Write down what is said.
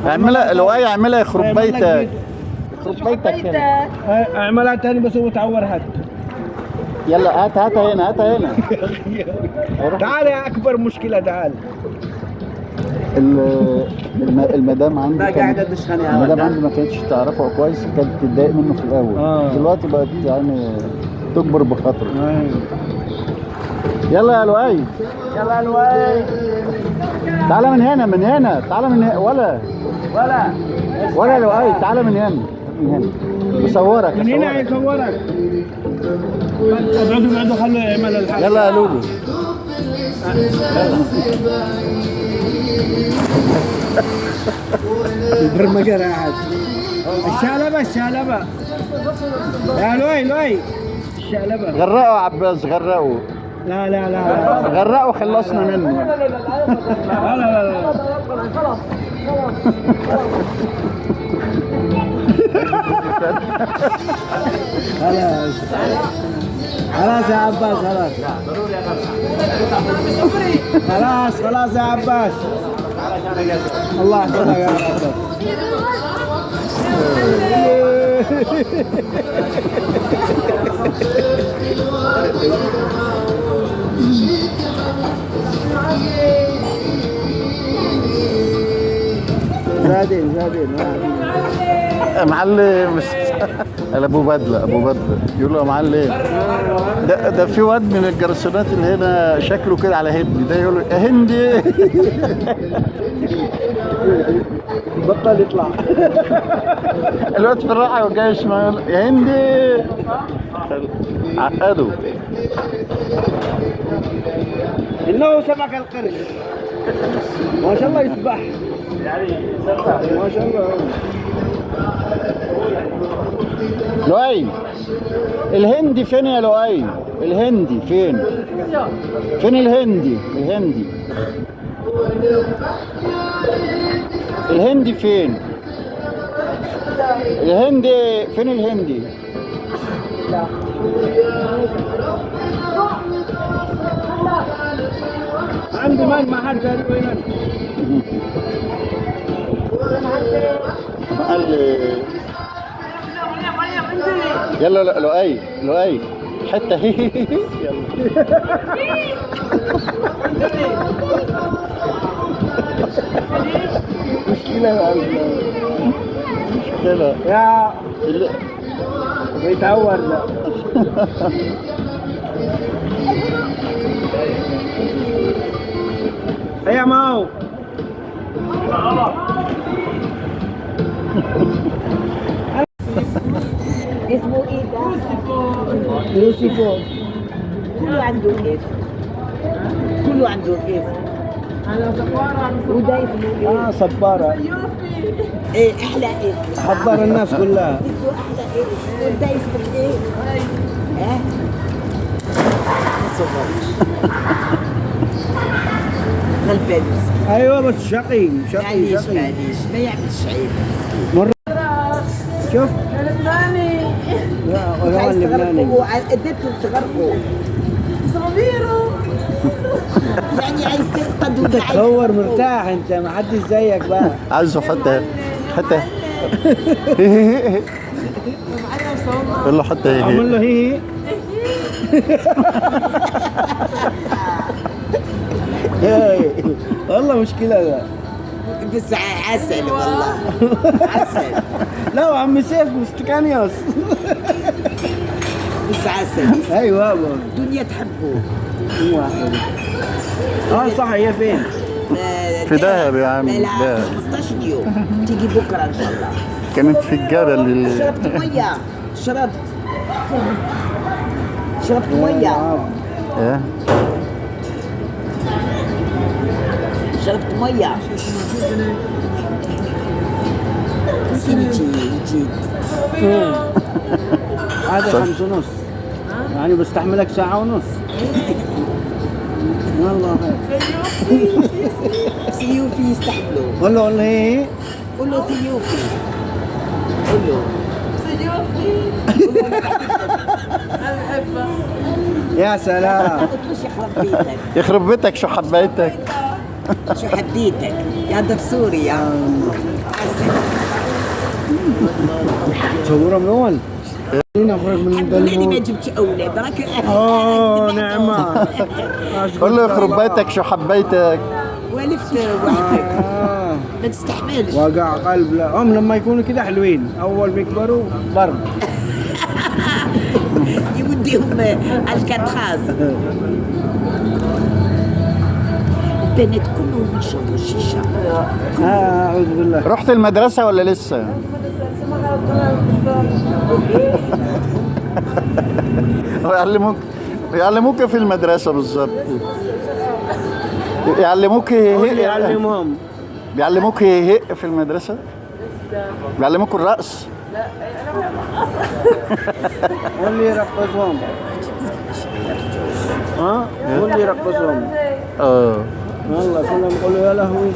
اعملها لؤي، اعملها يخرب بيتك، يخرب بيتك هنا. اعملها تاني بس هو تعور هات. يلا هاتها هنا، هاتها هنا. تعال يا اكبر مشكله، تعال. المدام عندي قاعده تشخني. المدام عندي ما كانتش تعرفه كويس، كانت بتتضايق منه في الاول. دلوقتي بقت يعني تكبر بخاطره. يلا يا لؤي، يلا يا لؤي، تعالى من هنا، من هنا، تعالى من هنا. ولا لؤي، تعالى من هنا، من هنا بصورك. من هنا هيصورك. ابعدوا خلوا يعمل الحاجه. يلا يا لولو. البرمجه راحت. الشقلبه يا لؤي الشقلبه. غرقوا يا عباس، غرقوا. لا غرقوا خلصنا منه. لا خلاص يا عباس، خلاص يا عباس. الله يحفظك يا عباس. زادين يا معلم. ابو بدله يقول له يا معلم، ده في واد من الجرسونات اللي هنا شكله كده على هندي، ده يقول له يا هندي. بطل يطلع. الواد في الراحه وجاي يسمع يا هندي، عقده. انه سمك القرش ما شاء الله يسبح ما شاء الله. لؤي، الهندي فين يا لؤي؟ الهندي فين؟ فين الهندي؟ الهندي فين؟ الهندي فين؟ الهندي عندي ما حد وين. يلا لؤي حتى. مشكلة يا بيتعور ده. يا ماو اسمه ايه ده؟ لوسيفور. كله عنده اسم. وده اسمه ايه؟ صبارة. ايه احلى اسم. حضر الناس كلها. اسمه احلى اسم. وده اسمه ايه؟ ها؟ غلبان مسكين. ايوه بس شقي. معليش ما يعملش عيب. شوف لبناني. يا لبناني. اديته تغرقوا. صغيره. يعني عايز ترقد انت تصور مرتاح، انت ما حدش زيك بقى. عايزه حتى قول له حتى عمل له هي والله مشكلة ده. بس عسل والله. عسل. لا وعم سيف مستكانيوس. بس عسل. ايوه الدنيا تحبه. صح. هي فين؟ في دهب يا عم. لا 15 يوم. تيجي بكره ان شاء الله. كانت في الجبل. شربت ميه. شربت ميه. ايه شربت ميه. مسكين يجي. هذا 5:30 يعني بستحملك ساعة ونص. والله سيوفي يستحملوا. قول له هي. قول له سيوفي. قول له سيوفي. انا بحبها. يا سلام. مش يخرب بيتك. يخرب بيتك شو حبيتك. شو حبيتك يا دبسوري يا تصوره من اول نخرج من الحمد لله إني ما الموت. جبتش اولاد راك نعمه. قول له يخرب بيتك شو حبيتك. ولفت وحدك ما تستحملش. وقع قلب. لا هم لما يكونوا كده حلوين، اول بيكبروا ضرب. يوديهم الكاتخاز. البنات كلهم يشربوا الشيشه. اعوذ بالله. رحت المدرسة ولا لسه؟ يعلموك في المدرسة بالظبط. يعلموك يعلمهم. بيعلموك هيق في المدرسة؟ بيعلموك الرقص؟ واللي يرقصهم. ها؟ واللي يرقصهم. اه والله كلهم يقولوا يا لهوي.